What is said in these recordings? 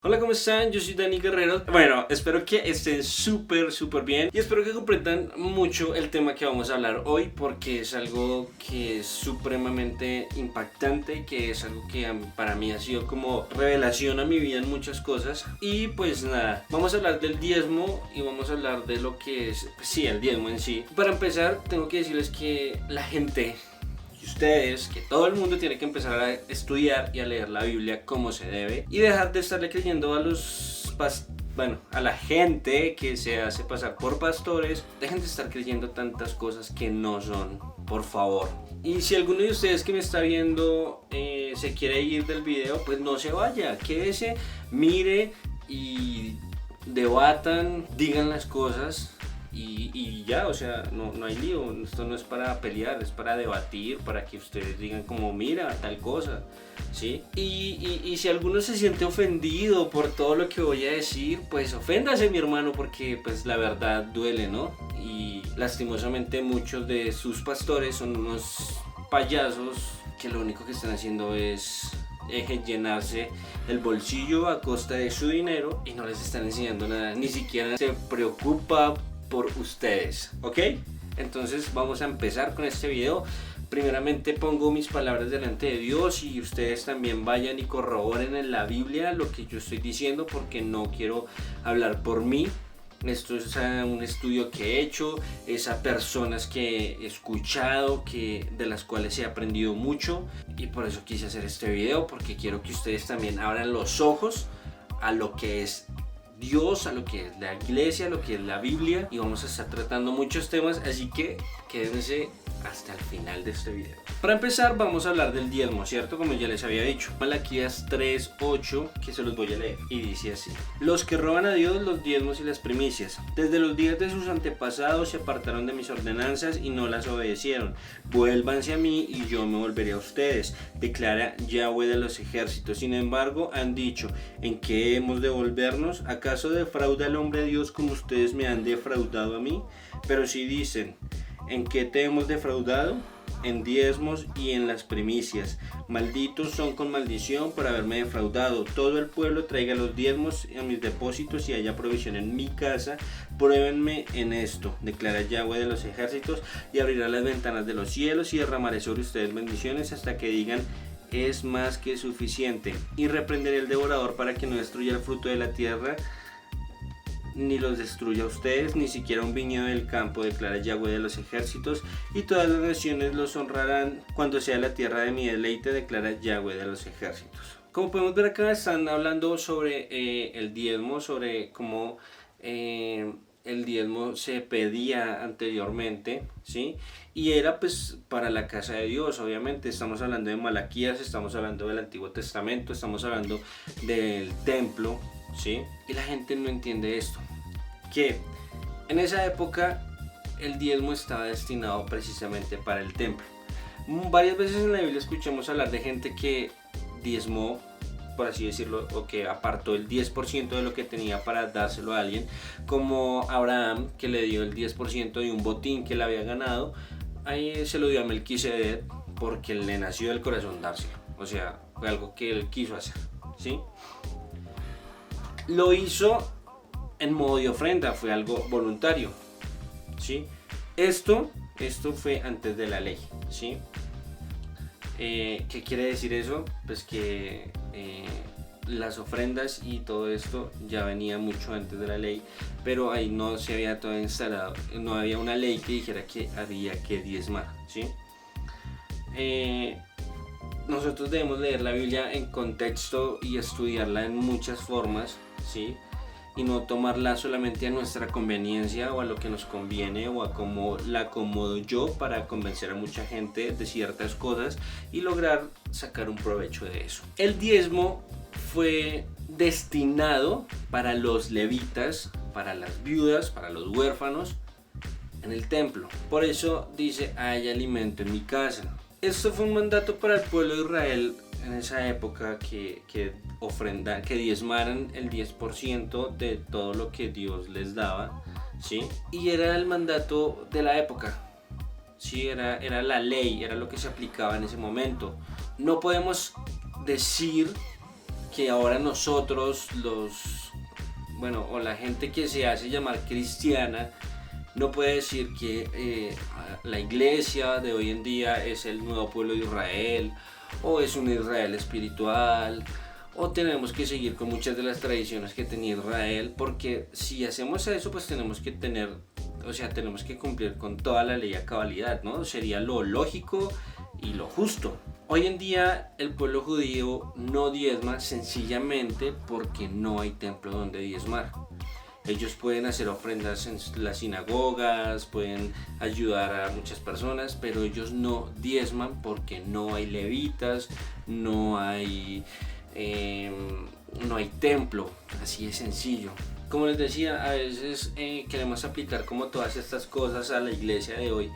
Hola, ¿cómo están? Yo soy Dani Guerrero. Bueno, espero que estén súper bien y espero que comprendan mucho el tema que vamos a hablar hoy porque es algo que es supremamente impactante, que es algo que para mí ha sido como revelación a mi vida en muchas cosas. Y pues nada, vamos a hablar del diezmo y vamos a hablar de lo que es, sí, el diezmo en sí. Para empezar, tengo que decirles que la gente y ustedes, que todo el mundo tiene que empezar a estudiar y a leer la Biblia como se debe y dejar de estarle creyendo a a la gente que se hace pasar por pastores. Dejen de estar creyendo tantas cosas que no son, por favor. Y si alguno de ustedes que me está viendo se quiere ir del video, pues no se vaya, quédese, mire y debatan, digan las cosas. Y ya, o sea, no hay lío, esto no es para pelear, es para debatir, para que ustedes digan como, mira, tal cosa, ¿sí? Y si alguno se siente ofendido por todo lo que voy a decir, pues oféndase, mi hermano, porque pues la verdad duele, ¿no? Y lastimosamente muchos de sus pastores son unos payasos que lo único que están haciendo es llenarse el bolsillo a costa de su dinero y no les están enseñando nada, ni siquiera se preocupa por ustedes, ¿ok? Entonces vamos a empezar con este video. Primeramente pongo mis palabras delante de Dios y ustedes también vayan y corroboren en la Biblia lo que yo estoy diciendo porque no quiero hablar por mí. Esto es un estudio que he hecho, es a personas que he escuchado, de las cuales he aprendido mucho y por eso quise hacer este video porque quiero que ustedes también abran los ojos a lo que es Dios, a lo que es la iglesia, a lo que es la Biblia y vamos a estar tratando muchos temas, así que quédense hasta el final de este video. Para empezar vamos a hablar del diezmo, ¿cierto? Como ya les había dicho, Malaquías 3:8, que se los voy a leer y dice así: los que roban a Dios los diezmos y las primicias, desde los días de sus antepasados se apartaron de mis ordenanzas y no las obedecieron. Vuélvanse a mí y yo me volveré a ustedes, declara Yahweh de los ejércitos. Sin embargo han dicho, ¿en qué hemos de volvernos? ¿Acaso defrauda el hombre a Dios como ustedes me han defraudado a mí? Pero si dicen, ¿en qué te hemos defraudado? En diezmos y en las primicias. Malditos son con maldición por haberme defraudado. Todo el pueblo traiga los diezmos a mis depósitos y haya provisión en mi casa. Pruébenme en esto, declara Yahweh de los ejércitos, y abrirá las ventanas de los cielos y derramaré sobre ustedes bendiciones hasta que digan, es más que suficiente. Y reprenderé el devorador para que no destruya el fruto de la tierra, ni los destruya a ustedes, ni siquiera un viñedo del campo, declara Yahweh de los ejércitos, y todas las naciones los honrarán cuando sea la tierra de mi deleite, declara Yahweh de los ejércitos. Como podemos ver acá, están hablando sobre el diezmo, sobre cómo el diezmo se pedía anteriormente, ¿sí? Y era pues para la casa de Dios. Obviamente estamos hablando de Malaquías, estamos hablando del Antiguo Testamento, estamos hablando del templo, ¿sí? Y la gente no entiende esto, que en esa época el diezmo estaba destinado precisamente para el templo. Varias veces en la Biblia escuchamos hablar de gente que diezmó, por así decirlo, o que apartó el 10% de lo que tenía para dárselo a alguien, como Abraham, que le dio el 10% de un botín que le había ganado. Ahí se lo dio a Melquisedec porque le nació del corazón dárselo, o sea, fue algo que él quiso hacer, ¿sí? Lo hizo en modo de ofrenda, fue algo voluntario, ¿sí? Esto fue antes de la ley, ¿sí? ¿Qué quiere decir eso? Pues que las ofrendas y todo esto ya venía mucho antes de la ley, pero ahí no se había todavía instalado, no había una ley que dijera que había que diezmar, ¿sí? Nosotros debemos leer la Biblia en contexto y estudiarla en muchas formas, ¿sí? Y no tomarla solamente a nuestra conveniencia o a lo que nos conviene o a cómo la acomodo yo para convencer a mucha gente de ciertas cosas y lograr sacar un provecho de eso. El diezmo fue destinado para los levitas, para las viudas, para los huérfanos en el templo. Por eso dice, hay alimento en mi casa. Esto fue un mandato para el pueblo de Israel en esa época que diezmaran el 10% de todo lo que Dios les daba, ¿sí? Y era el mandato de la época, ¿sí? Era la ley, era lo que se aplicaba en ese momento. No podemos decir que ahora nosotros o la gente que se hace llamar cristiana no puede decir que la iglesia de hoy en día es el nuevo pueblo de Israel o es un Israel espiritual, o tenemos que seguir con muchas de las tradiciones que tenía Israel, porque si hacemos eso pues tenemos que cumplir con toda la ley a cabalidad, ¿no? Sería lo lógico y lo justo. Hoy en día el pueblo judío no diezma sencillamente porque no hay templo donde diezmar. Ellos pueden hacer ofrendas en las sinagogas, pueden ayudar a muchas personas, pero ellos no diezman porque no hay levitas, no hay templo, así de sencillo. Como les decía, a veces queremos aplicar como todas estas cosas a la iglesia de hoy.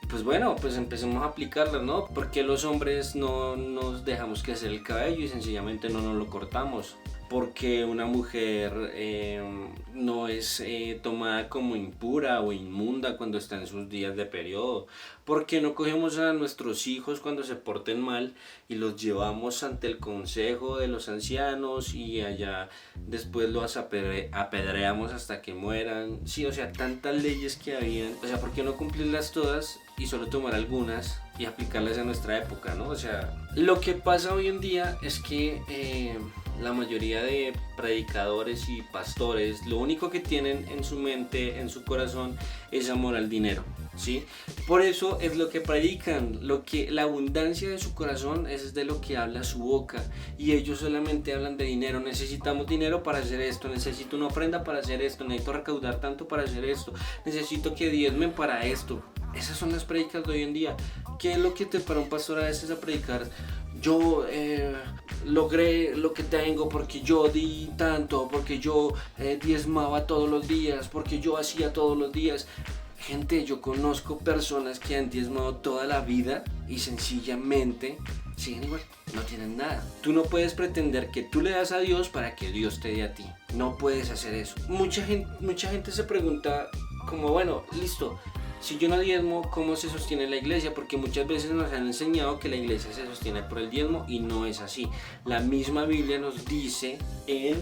Pues bueno, pues empecemos a aplicarlas, ¿no? Porque los hombres no nos dejamos crecer el cabello y sencillamente no nos lo cortamos. Porque una mujer no es tomada como impura o inmunda cuando está en sus días de periodo. Porque no cogemos a nuestros hijos cuando se porten mal y los llevamos ante el consejo de los ancianos y allá después los apedreamos hasta que mueran. Sí, o sea, tantas leyes que habían. O sea, ¿por qué no cumplirlas todas y solo tomar algunas y aplicarlas a nuestra época, ¿no? O sea, lo que pasa hoy en día es que la mayoría de predicadores y pastores lo único que tienen en su mente, en su corazón, es amor al dinero, ¿sí? Por eso es lo que predican, la abundancia de su corazón es de lo que habla su boca, y ellos solamente hablan de dinero. Necesitamos dinero para hacer esto, necesito una ofrenda para hacer esto, necesito recaudar tanto para hacer esto, necesito que diezmen para esto. Esas son las predicas de hoy en día. ¿Qué es lo que te para un pastor a veces a predicar? Yo logré lo que tengo porque yo di tanto, porque yo diezmaba todos los días, porque yo hacía todos los días. Gente, yo conozco personas que han diezmado toda la vida y sencillamente siguen igual, no tienen nada. Tú no puedes pretender que tú le das a Dios para que Dios te dé a ti. No puedes hacer eso. Mucha gente se pregunta como, bueno, listo, si yo no diezmo, ¿cómo se sostiene la iglesia? Porque muchas veces nos han enseñado que la iglesia se sostiene por el diezmo y no es así. La misma Biblia nos dice en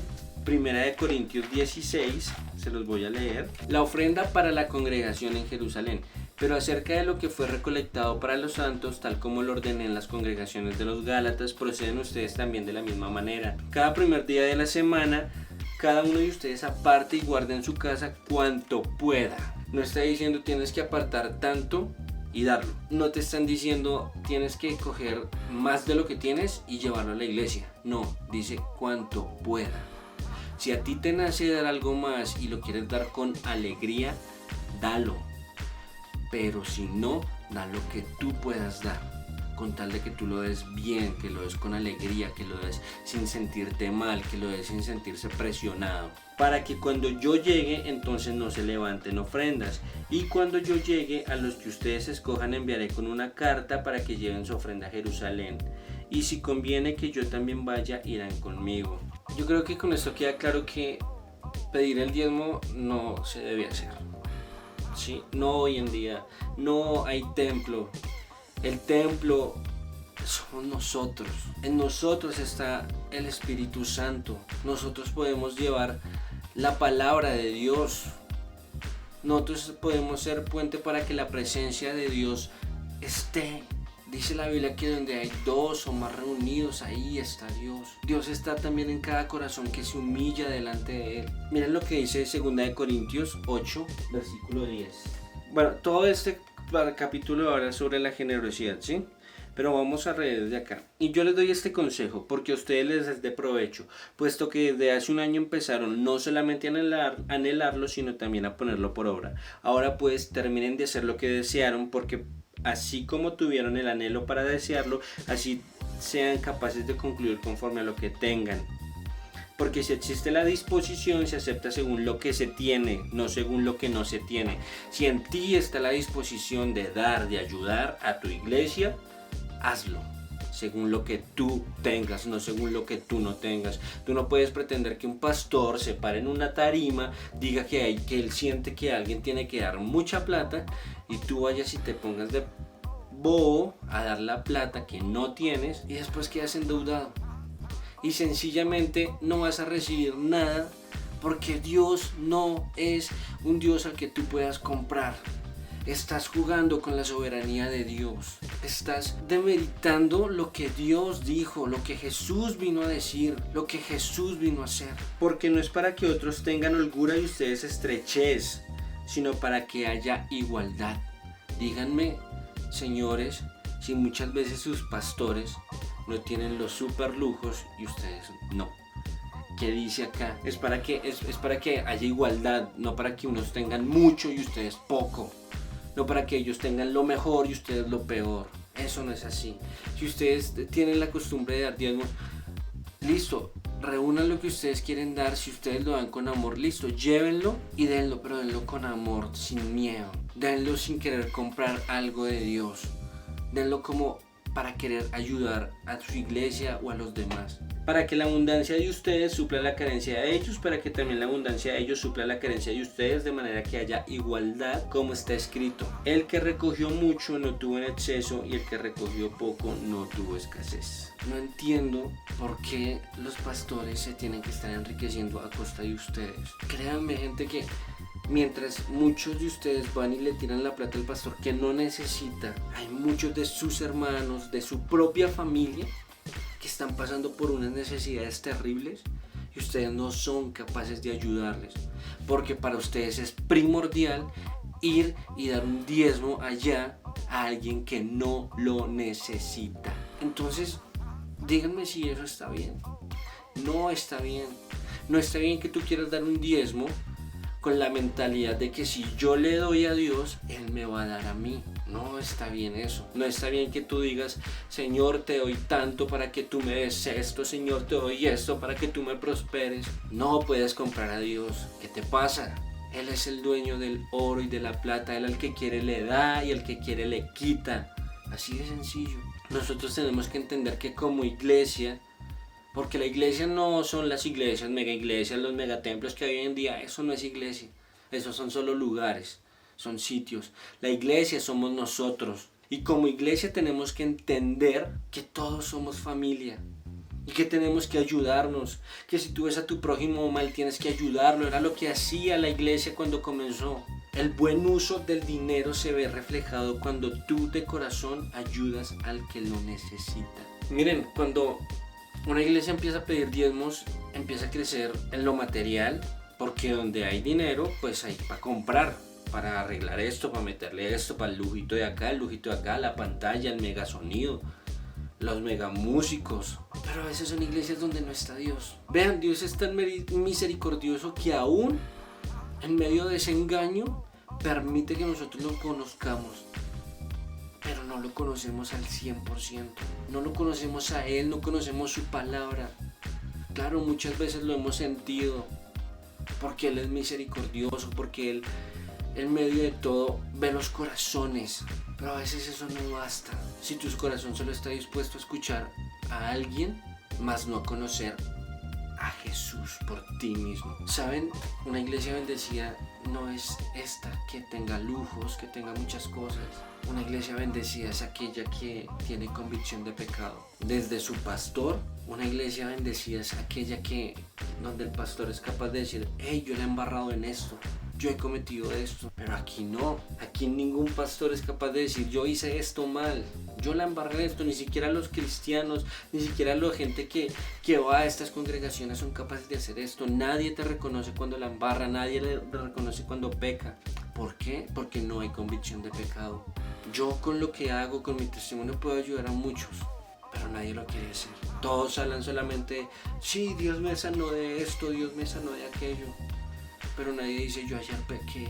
1 Corintios 16, se los voy a leer, la ofrenda para la congregación en Jerusalén. Pero acerca de lo que fue recolectado para los santos, tal como lo ordené en las congregaciones de los Gálatas, proceden ustedes también de la misma manera. Cada primer día de la semana, cada uno de ustedes aparte y guarde en su casa cuanto pueda. No está diciendo tienes que apartar tanto y darlo. No te están diciendo tienes que coger más de lo que tienes y llevarlo a la iglesia. No, dice cuanto pueda. Si a ti te nace dar algo más y lo quieres dar con alegría, dalo. Pero si no, da lo que tú puedas dar, con tal de que tú lo des bien, que lo des con alegría, que lo des sin sentirte mal, que lo des sin sentirse presionado, para que cuando yo llegue entonces no se levanten ofrendas, y cuando yo llegue a los que ustedes escojan enviaré con una carta para que lleven su ofrenda a Jerusalén, y si conviene que yo también vaya, irán conmigo. Yo creo que con esto queda claro que pedir el diezmo no se debe hacer. Sí, no hoy en día, no hay templo. El templo somos nosotros. En nosotros está el Espíritu Santo. Nosotros podemos llevar la palabra de Dios. Nosotros podemos ser puente para que la presencia de Dios esté. Dice la Biblia que donde hay dos o más reunidos, ahí está Dios. Dios está también en cada corazón que se humilla delante de Él. Miren lo que dice 2 Corintios 8, versículo 10. Bueno, todo este capítulo habla sobre la generosidad, ¿sí? Pero vamos a leer desde acá. Y yo les doy este consejo porque a ustedes les es de provecho, puesto que desde hace un año empezaron no solamente a anhelarlo, sino también a ponerlo por obra. Ahora pues terminen de hacer lo que desearon, porque así como tuvieron el anhelo para desearlo, así sean capaces de concluir conforme a lo que tengan. Porque si existe la disposición, se acepta según lo que se tiene, no según lo que no se tiene. Si en ti está la disposición de dar, de ayudar a tu iglesia, hazlo según lo que tú tengas, no según lo que tú no tengas. Tú no puedes pretender que un pastor se pare en una tarima, diga que él siente que alguien tiene que dar mucha plata, y tú vayas y te pongas de bobo a dar la plata que no tienes y después quedas endeudado. y sencillamente no vas a recibir nada, porque Dios no es un Dios al que tú puedas comprar. Estás jugando con la soberanía de Dios. Estás demeritando lo que Dios dijo, lo que Jesús vino a decir, lo que Jesús vino a hacer. Porque no es para que otros tengan holgura y ustedes estrechez, sino para que haya igualdad. Díganme, señores, si muchas veces sus pastores no tienen los super lujos y ustedes no. ¿Qué dice acá? Es para que haya igualdad, no para que unos tengan mucho y ustedes poco. No para que ellos tengan lo mejor y ustedes lo peor. Eso no es así. Si ustedes tienen la costumbre de dar diezmos, listo, reúnan lo que ustedes quieren dar. Si ustedes lo dan con amor, listo, llévenlo y denlo, pero denlo con amor, sin miedo. Denlo sin querer comprar algo de Dios. Denlo como para querer ayudar a su iglesia o a los demás. Para que la abundancia de ustedes supla la carencia de ellos, para que también la abundancia de ellos supla la carencia de ustedes, de manera que haya igualdad, como está escrito. El que recogió mucho no tuvo en exceso, y el que recogió poco no tuvo escasez. No entiendo por qué los pastores se tienen que estar enriqueciendo a costa de ustedes. Créanme, gente, que mientras muchos de ustedes van y le tiran la plata al pastor que no necesita, hay muchos de sus hermanos, de su propia familia, que están pasando por unas necesidades terribles y ustedes no son capaces de ayudarles, porque para ustedes es primordial ir y dar un diezmo allá a alguien que no lo necesita. Entonces, díganme si eso está bien. No está bien. No está bien que tú quieras dar un diezmo con la mentalidad de que si yo le doy a Dios, Él me va a dar a mí. No está bien eso. No está bien que tú digas, Señor, te doy tanto para que tú me des esto, Señor, te doy esto para que tú me prosperes. No puedes comprar a Dios. ¿Qué te pasa? Él es el dueño del oro y de la plata. Él al que quiere le da y al que quiere le quita. Así de sencillo. Nosotros tenemos que entender que como iglesia, porque la iglesia no son las iglesias, mega iglesias, los megatemplos que hay hoy en día, eso no es iglesia. Esos son solo lugares. Son sitios. La iglesia somos nosotros. Y como iglesia tenemos que entender que todos somos familia. Y que tenemos que ayudarnos. Que si tú ves a tu prójimo mal, tienes que ayudarlo. Era lo que hacía la iglesia cuando comenzó. El buen uso del dinero se ve reflejado cuando tú de corazón ayudas al que lo necesita. Miren, cuando una iglesia empieza a pedir diezmos, empieza a crecer en lo material. Porque donde hay dinero, pues hay para comprar. Para arreglar esto, para meterle esto, para el lujito de acá, la pantalla, el mega sonido, los mega músicos. Pero a veces son iglesias donde no está Dios. Vean, Dios es tan misericordioso que aún en medio de ese engaño permite que nosotros lo conozcamos. Pero no lo conocemos al 100%. No lo conocemos a Él, no conocemos su palabra. Claro, muchas veces lo hemos sentido. Porque Él es misericordioso, porque Él en medio de todo ve los corazones, pero a veces eso no basta. Si tu corazón solo está dispuesto a escuchar a alguien, más no a conocer a Jesús por ti mismo. ¿Saben? Una iglesia bendecida no es esta que tenga lujos, que tenga muchas cosas. Una iglesia bendecida es aquella que tiene convicción de pecado. Desde su pastor, una iglesia bendecida es aquella donde el pastor es capaz de decir, hey, yo le he embarrado en esto. Yo he cometido esto, pero aquí no. Aquí ningún pastor es capaz de decir, yo hice esto mal, yo la embarré esto. Ni siquiera los cristianos, ni siquiera la gente que va a estas congregaciones son capaces de hacer esto. Nadie te reconoce cuando la embarra, nadie le reconoce cuando peca. ¿Por qué? Porque no hay convicción de pecado. Yo con lo que hago, con mi testimonio, puedo ayudar a muchos, pero nadie lo quiere hacer. Todos hablan solamente, sí, Dios me sanó de esto, Dios me sanó de aquello. Pero nadie dice, yo ayer pequé,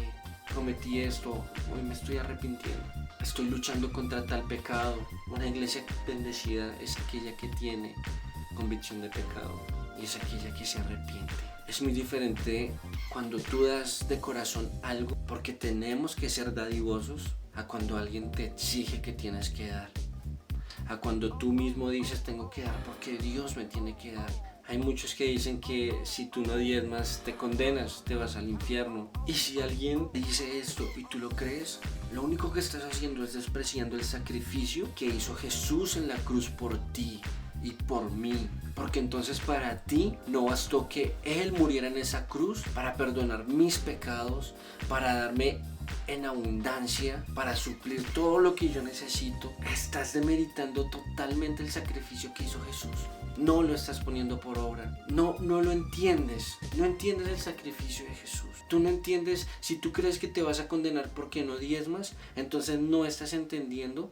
cometí esto, hoy me estoy arrepintiendo. Estoy luchando contra tal pecado. Una iglesia bendecida es aquella que tiene convicción de pecado y es aquella que se arrepiente. Es muy diferente cuando tú das de corazón algo porque tenemos que ser dadivosos a cuando alguien te exige que tienes que dar. A cuando tú mismo dices tengo que dar porque Dios me tiene que dar. Hay muchos que dicen que si tú no diezmas te condenas, te vas al infierno. Y si alguien dice esto y tú lo crees, lo único que estás haciendo es despreciando el sacrificio que hizo Jesús en la cruz por ti. y por mí. Porque entonces para ti no bastó que Él muriera en esa cruz para perdonar mis pecados, para darme en abundancia, para suplir todo lo que yo necesito. Estás demeritando totalmente el sacrificio que hizo Jesús. No lo estás poniendo por obra. No lo entiendes. No entiendes el sacrificio de Jesús. Tú no entiendes. Si tú crees que te vas a condenar porque no diezmas, entonces no estás entendiendo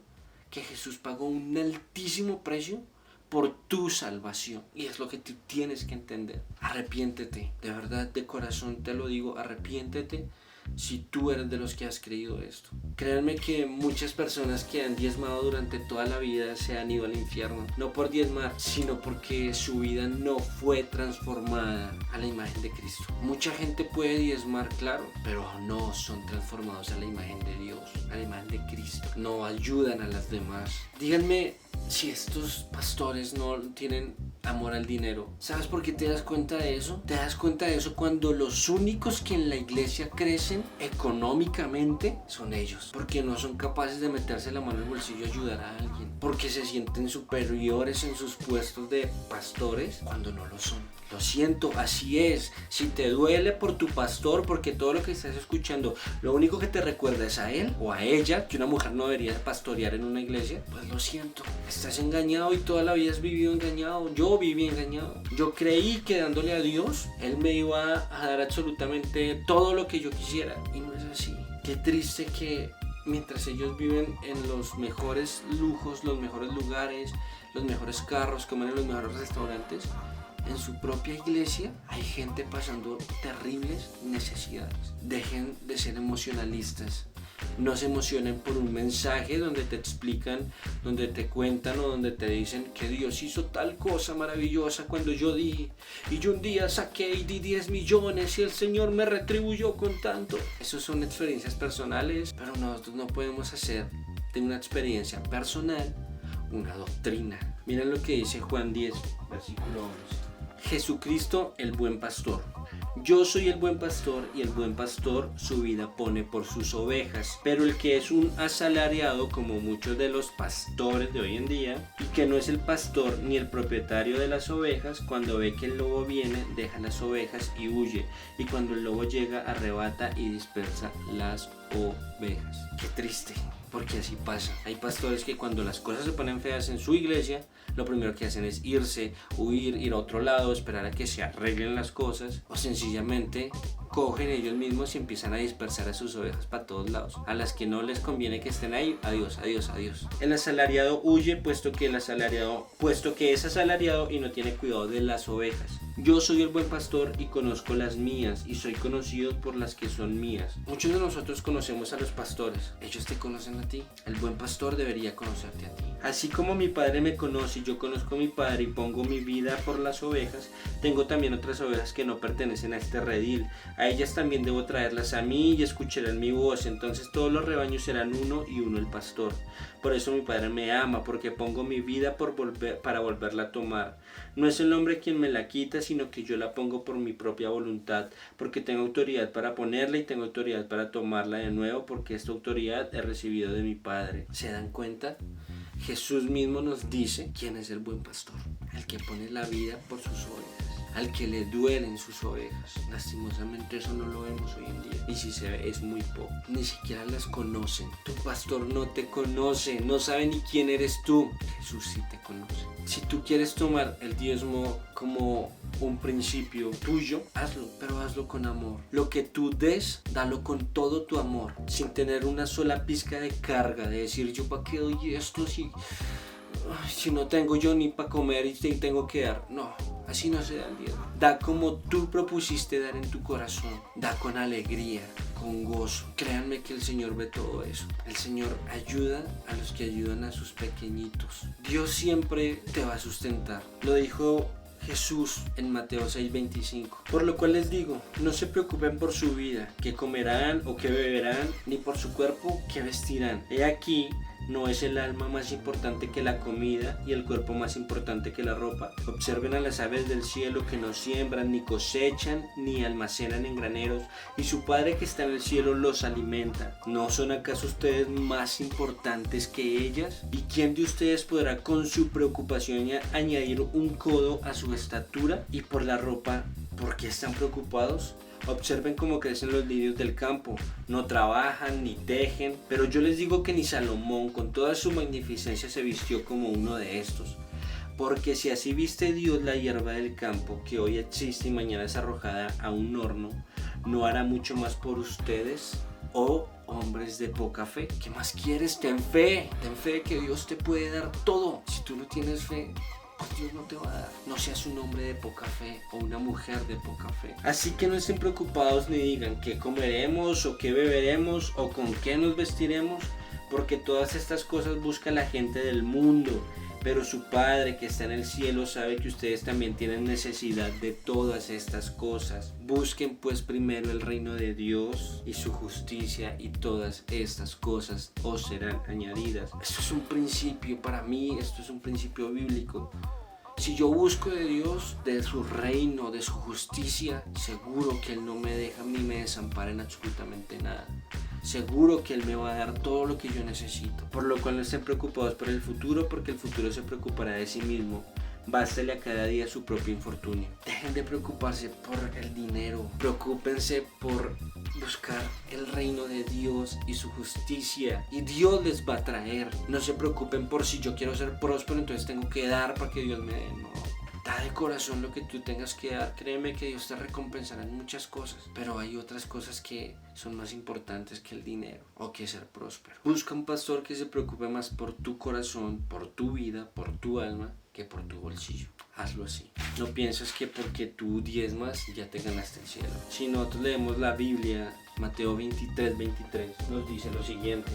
que Jesús pagó un altísimo precio por tu salvación. Y es lo que tú tienes que entender. Arrepiéntete. De verdad, de corazón te lo digo. Arrepiéntete. Si tú eres de los que has creído esto. Créanme que muchas personas que han diezmado durante toda la vida se han ido al infierno. No por diezmar, sino porque su vida no fue transformada a la imagen de Cristo. Mucha gente puede diezmar, claro, pero no son transformados a la imagen de Dios, a la imagen de Cristo. No ayudan a las demás. Díganme si estos pastores no tienen amor al dinero. ¿Sabes por qué te das cuenta de eso? Te das cuenta de eso cuando los únicos que en la iglesia crecen económicamente son ellos. Porque no son capaces de meterse la mano en el bolsillo y ayudar a alguien. Porque se sienten superiores en sus puestos de pastores cuando no lo son. Lo siento, así es. Si te duele por tu pastor, porque todo lo que estás escuchando, lo único que te recuerda es a él o a ella, que una mujer no debería pastorear en una iglesia, pues lo siento. Estás engañado y toda la vida has vivido engañado. Yo viví engañado. Yo creí que dándole a Dios, Él me iba a dar absolutamente todo lo que yo quisiera. Y no es así. Qué triste que mientras ellos viven en los mejores lujos, los mejores lugares, los mejores carros, comen en los mejores restaurantes, en su propia iglesia hay gente pasando terribles necesidades. Dejen de ser emocionalistas. No se emocionen por un mensaje donde te explican, donde te cuentan o donde te dicen que Dios hizo tal cosa maravillosa cuando yo di. Y yo un día saqué y di 10 millones y el Señor me retribuyó con tanto. Esas son experiencias personales, pero nosotros no podemos hacer de una experiencia personal una doctrina. Miren lo que dice Juan 10, versículo 11. Jesucristo el buen pastor. Yo soy el buen pastor y el buen pastor su vida pone por sus ovejas. Pero el que es un asalariado, como muchos de los pastores de hoy en día, y que no es el pastor ni el propietario de las ovejas, cuando ve que el lobo viene, deja las ovejas y huye. Y cuando el lobo llega, arrebata y dispersa las ovejas. Qué triste. Porque así pasa. Hay pastores que cuando las cosas se ponen feas en su iglesia, lo primero que hacen es irse, huir, ir a otro lado, esperar a que se arreglen las cosas, o sencillamente cogen ellos mismos y empiezan a dispersar a sus ovejas para todos lados. A las que no les conviene que estén ahí, adiós, adiós, adiós. El asalariado huye puesto que es asalariado y no tiene cuidado de las ovejas. Yo soy el buen pastor y conozco las mías y soy conocido por las que son mías. Muchos de nosotros conocemos a los pastores. Ellos te conocen a ti. El buen pastor debería conocerte a ti. Así como mi padre me conoce y yo conozco a mi padre y pongo mi vida por las ovejas, tengo también otras ovejas que no pertenecen a este redil. A ellas también debo traerlas a mí y escucharán mi voz. Entonces todos los rebaños serán uno y uno el pastor. Por eso mi padre me ama, porque pongo mi vida para volverla a tomar. No es el hombre quien me la quita, sino que yo la pongo por mi propia voluntad, porque tengo autoridad para ponerla y tengo autoridad para tomarla de nuevo, porque esta autoridad he recibido de mi Padre. ¿Se dan cuenta? Jesús mismo nos dice quién es el buen pastor, el que pone la vida por sus ovejas, al que le duelen sus ovejas. Lastimosamente eso no lo vemos hoy en día, y si se ve es muy poco, ni siquiera las conocen. Tu pastor no te conoce, no sabe ni quién eres tú. Jesús sí te conoce. Si tú quieres tomar el diezmo como un principio tuyo, hazlo, pero hazlo con amor. Lo que tú des, dalo con todo tu amor, sin tener una sola pizca de carga, de decir yo para qué doy esto si no tengo yo ni para comer y tengo que dar. No, así no se da el diezmo. Da como tú propusiste dar en tu corazón, da con alegría, con gozo. Créanme que el Señor ve todo eso. El Señor ayuda a los que ayudan a sus pequeñitos. Dios siempre te va a sustentar. Lo dijo Jesús en Mateo 6:25. Por lo cual les digo, no se preocupen por su vida, qué comerán o qué beberán, ni por su cuerpo, qué vestirán. He aquí, ¿No es el alma más importante que la comida y el cuerpo más importante que la ropa? Observen a las aves del cielo que no siembran, ni cosechan, ni almacenan en graneros, y su Padre que está en el cielo los alimenta. ¿No son acaso ustedes más importantes que ellas? ¿Y quién de ustedes podrá con su preocupación añadir un codo a su estatura? Y por la ropa, ¿por qué están preocupados? Observen cómo crecen los lirios del campo, no trabajan ni tejen, pero yo les digo que ni Salomón con toda su magnificencia se vistió como uno de estos. Porque si así viste Dios la hierba del campo, que hoy existe y mañana es arrojada a un horno, ¿no hará mucho más por ustedes? Oh, hombres de poca fe, ¿qué más quieres? Ten fe que Dios te puede dar todo. Si tú no tienes fe, pues Dios no te va a dar. No seas un hombre de poca fe o una mujer de poca fe. Así que no estén preocupados ni digan qué comeremos o qué beberemos o con qué nos vestiremos, porque todas estas cosas busca la gente del mundo. Pero su Padre que está en el cielo sabe que ustedes también tienen necesidad de todas estas cosas. Busquen pues primero el reino de Dios y su justicia, y todas estas cosas os serán añadidas. Esto es un principio, para mí esto es un principio bíblico. Si yo busco de Dios, de su reino, de su justicia, seguro que Él no me deja ni me desampara en absolutamente nada. Seguro que Él me va a dar todo lo que yo necesito. Por lo cual no estén preocupados por el futuro, porque el futuro se preocupará de sí mismo. Bástale a cada día su propio infortunio. Dejen de preocuparse por el dinero. Preocúpense por buscar el reino de Dios y su justicia, y Dios les va a traer. No se preocupen por si yo quiero ser próspero, entonces tengo que dar para que Dios me dé. No. Da de corazón lo que tú tengas que dar. Créeme que Dios te recompensará en muchas cosas, pero hay otras cosas que son más importantes que el dinero o que ser próspero. Busca un pastor que se preocupe más por tu corazón, por tu vida, por tu alma, que por tu bolsillo. Hazlo así. No pienses que porque tú diezmas ya te ganaste el cielo. Si nosotros leemos la Biblia, Mateo 23:23 nos dice lo siguiente: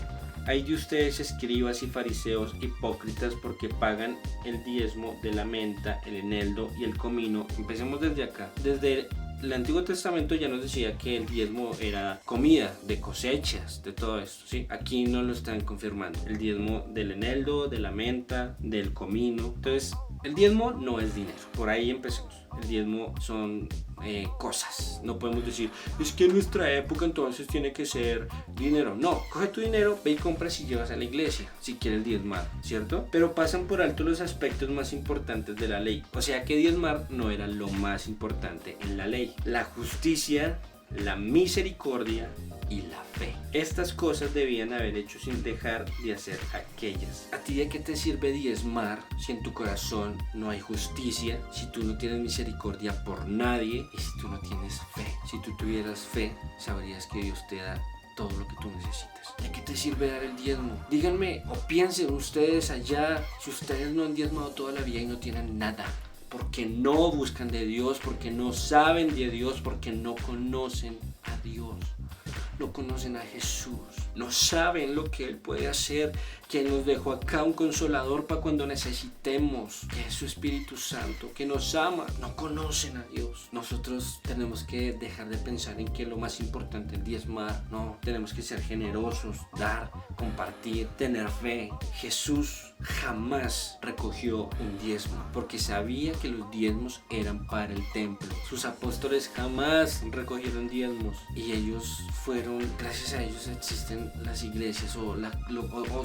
hay de ustedes, escribas y fariseos, hipócritas, porque pagan el diezmo de la menta, el eneldo y el comino. Empecemos desde acá. Desde el Antiguo Testamento ya nos decía que el diezmo era comida, de cosechas, de todo esto, ¿sí? Aquí no lo están confirmando. El diezmo del eneldo, de la menta, del comino. Entonces, el diezmo no es dinero. Por ahí empecemos. El diezmo son cosas. No podemos decir, es que en nuestra época entonces tiene que ser dinero. No, coge tu dinero, ve y compras y llevas a la iglesia si quieres diezmar, ¿cierto? Pero pasan por alto los aspectos más importantes de la ley. O sea que diezmar no era lo más importante en la ley. La justicia, la misericordia y la fe. Estas cosas debían haber hecho sin dejar de hacer aquellas. ¿A ti de qué te sirve diezmar si en tu corazón no hay justicia, si tú no tienes misericordia por nadie y si tú no tienes fe? Si tú tuvieras fe, sabrías que Dios te da todo lo que tú necesitas. ¿De qué te sirve dar el diezmo? Díganme o piensen ustedes allá, si ustedes no han diezmado toda la vida y no tienen nada, porque no buscan de Dios, porque no saben de Dios, porque no conocen a Dios. No conocen a Jesús, no saben lo que Él puede hacer, que nos dejó acá un consolador para cuando necesitemos, que es su Espíritu Santo, que nos ama. No conocen a Dios. Nosotros tenemos que dejar de pensar en que lo más importante es diezmar. No, tenemos que ser generosos, dar, compartir, tener fe. Jesús jamás recogió un diezmo porque sabía que los diezmos eran para el templo. Sus apóstoles jamás recogieron diezmos y ellos fueron, gracias a ellos existen las iglesias o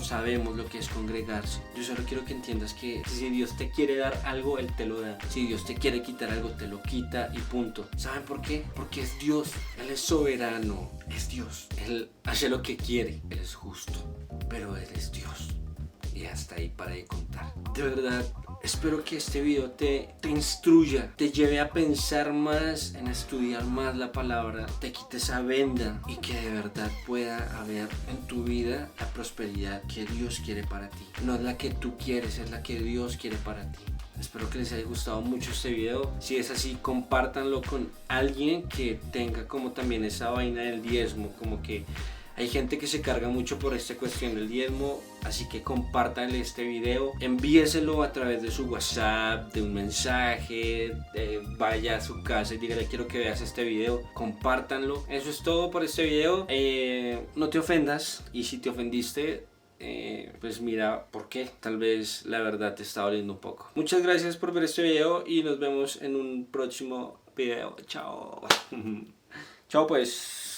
sabemos lo que es congregarse. Yo solo quiero que entiendas que si Dios te quiere dar algo, Él te lo da. Si Dios te quiere quitar algo, te lo quita y punto. ¿Saben por qué? Porque es Dios. Él es soberano. Es Dios. Él hace lo que quiere. Él es justo. Pero Él es Dios. Y hasta ahí para de contar. De verdad, espero que este video te instruya, te lleve a pensar más, en estudiar más la palabra, te quite esa venda y que de verdad pueda haber en tu vida la prosperidad que Dios quiere para ti. No es la que tú quieres, es la que Dios quiere para ti. Espero que les haya gustado mucho este video. Si es así, compártanlo con alguien que tenga como también esa vaina del diezmo, como que hay gente que se carga mucho por esta cuestión del diezmo, así que compártanle este video, envíeselo a través de su WhatsApp, de un mensaje, vaya a su casa y dígale quiero que veas este video, compártanlo. Eso es todo por este video, no te ofendas y si te ofendiste, pues mira por qué. Tal vez la verdad te está doliendo un poco. Muchas gracias por ver este video y nos vemos en un próximo video. Chao. Chao pues.